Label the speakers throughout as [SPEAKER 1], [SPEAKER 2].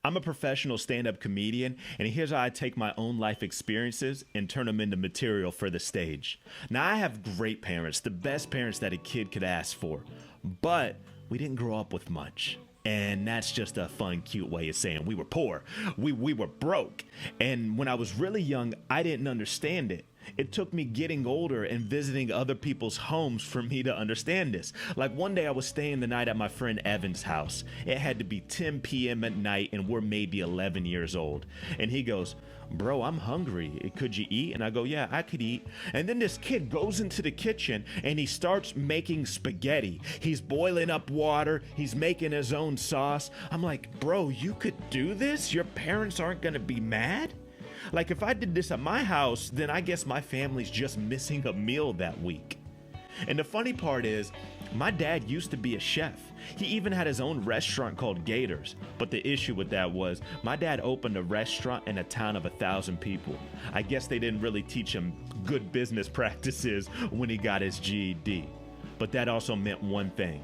[SPEAKER 1] I'm a professional stand-up comedian, and here's how I take my own life experiences and turn them into material for the stage. Now, I have great parents, the best parents that a kid could ask for, but we didn't grow up with much. And that's just a fun, cute way of saying we were poor. We were broke. And when I was really young, I didn't understand it. It took me getting older and visiting other people's homes for me to understand this. Like one day I was staying the night at my friend Evan's house. It had to be 10 p.m. at night and we're maybe 11 years old. And he goes, "Bro, I'm hungry. Could you eat?" And I go, "Yeah, I could eat." And then this kid goes into the kitchen and he starts making spaghetti. He's boiling up water. He's making his own sauce. I'm like, "Bro, you could do this? Your parents aren't gonna be mad?" Like, if I did this at my house, then I guess my family's just missing a meal that week. And the funny part is, my dad used to be a chef. He even had his own restaurant called Gators. But the issue with that was, my dad opened a restaurant in a town of 1,000 people. I guess they didn't really teach him good business practices when he got his GED. But that also meant one thing.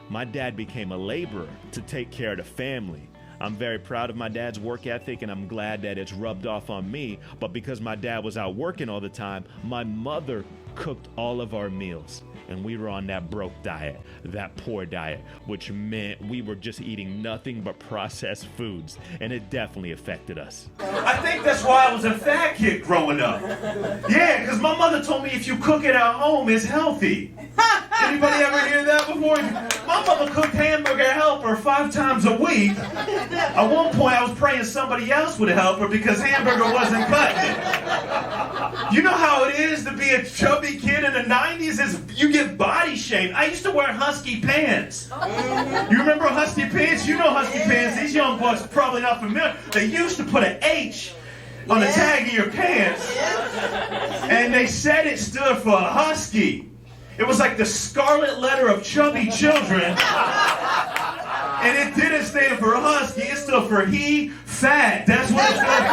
[SPEAKER 1] My dad became a laborer to take care of the family. I'm very proud of my dad's work ethic, and I'm glad that it's rubbed off on me. But because my dad was out working all the time, my mother cooked all of our meals. And we were on that broke diet, that poor diet, which meant we were just eating nothing but processed foods. And it definitely affected us.
[SPEAKER 2] I think that's why I was a fat kid growing up. Yeah, because my mother told me if you cook it at home, it's healthy. Anybody ever hear that before? My mother cooked hamburger helper 5 times a week. At one point, I was praying somebody else would help her because hamburger wasn't cutting it. You know how it is to be a chubby kid in the 90s? Is you get body shamed. I used to wear husky pants. You remember husky pants? You know husky pants. These young bucks are probably not familiar. They used to put an H on the tag of your pants. And they said it stood for husky. It was like the scarlet letter of chubby children. And it didn't stand for husky. It stood for he fat. That's what it stood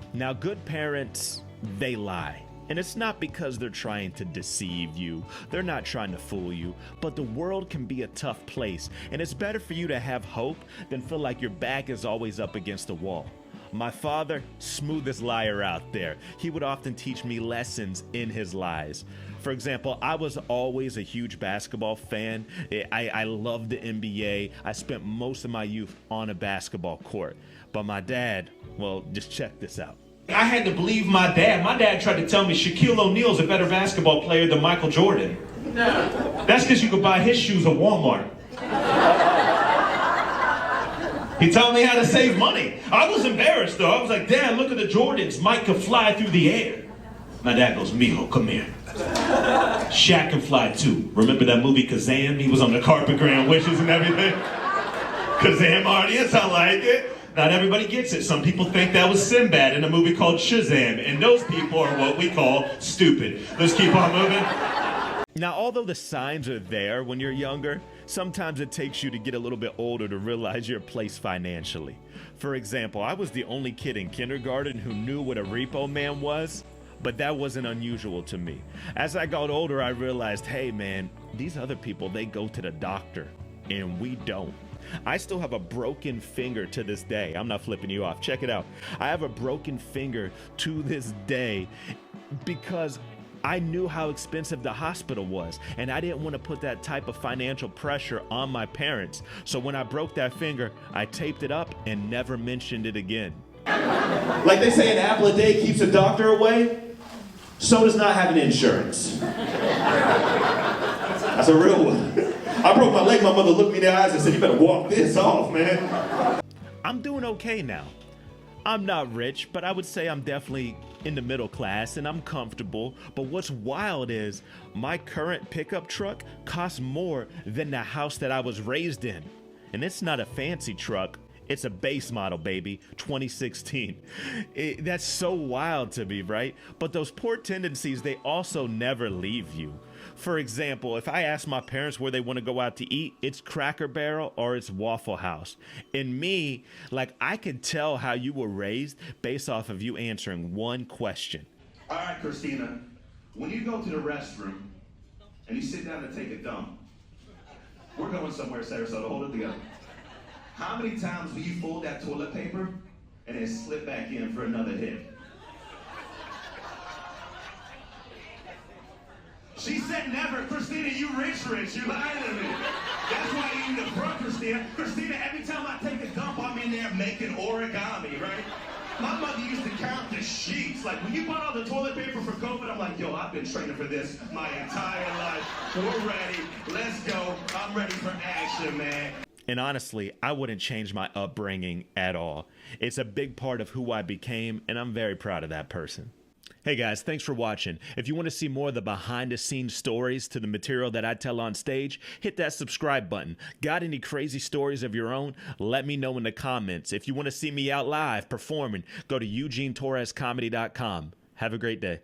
[SPEAKER 2] for.
[SPEAKER 1] Now, good parents, they lie. And it's not because they're trying to deceive you. They're not trying to fool you. But the world can be a tough place. And it's better for you to have hope than feel like your back is always up against a wall. My father, smoothest liar out there. He would often teach me lessons in his lies. For example, I was always a huge basketball fan. I loved the NBA. I spent most of my youth on a basketball court. But my dad, well, just check this out.
[SPEAKER 2] I had to believe my dad. My dad tried to tell me Shaquille O'Neal's a better basketball player than Michael Jordan. No. That's because you could buy his shoes at Walmart. He taught me how to save money. I was embarrassed though. I was like, "Dad, look at the Jordans. Mike could fly through the air." My dad goes, "Mijo, come here. Shaq can fly too. Remember that movie Kazam? He was on the carpet granting wishes and everything. Kazam audience, I like it. Not everybody gets it. Some people think that was Sinbad in a movie called Shazam, and those people are what we call stupid. Let's keep on moving.
[SPEAKER 1] Now, although the signs are there when you're younger, sometimes it takes you to get a little bit older to realize your place financially. For example, I was the only kid in kindergarten who knew what a repo man was, but that wasn't unusual to me. As I got older, I realized, hey man, these other people, they go to the doctor, and we don't. I still have a broken finger to this day. I'm not flipping you off. Check it out. I have a broken finger to this day because I knew how expensive the hospital was, and I didn't want to put that type of financial pressure on my parents. So when I broke that finger, I taped it up and never mentioned it again.
[SPEAKER 3] Like they say, an apple a day keeps a doctor away. So does not having insurance. That's a real one. I broke my leg, my mother looked me in the eyes and said, "You better walk this off, man."
[SPEAKER 1] I'm doing okay now. I'm not rich, but I would say I'm definitely in the middle class and I'm comfortable. But what's wild is my current pickup truck costs more than the house that I was raised in. And it's not a fancy truck. It's a base model, baby, 2016. That's so wild to me, right? But those poor tendencies, they also never leave you. For example, if I ask my parents where they want to go out to eat, it's Cracker Barrel or it's Waffle House. And me, like, I could tell how you were raised based off of you answering one question.
[SPEAKER 2] All right, Christina, when you go to the restroom and you sit down to take a dump, we're going somewhere, Sarasota, hold it together. How many times will you fold that toilet paper and then slip back in for another hit? She said never. Christina, you rich. You lying to me. That's why you need a front, Christina. Christina, every time I take a dump, I'm in there making origami, right? My mother used to count the sheets. Like, when you bought all the toilet paper for COVID, I'm like, yo, I've been training for this my entire life. We're ready. Let's go. I'm ready for action, man.
[SPEAKER 1] And honestly, I wouldn't change my upbringing at all. It's a big part of who I became, and I'm very proud of that person. Hey guys, thanks for watching. If you want to see more of the behind-the-scenes stories to the material that I tell on stage, hit that subscribe button. Got any crazy stories of your own? Let me know in the comments. If you want to see me out live performing, go to EugeneTorresComedy.com. Have a great day.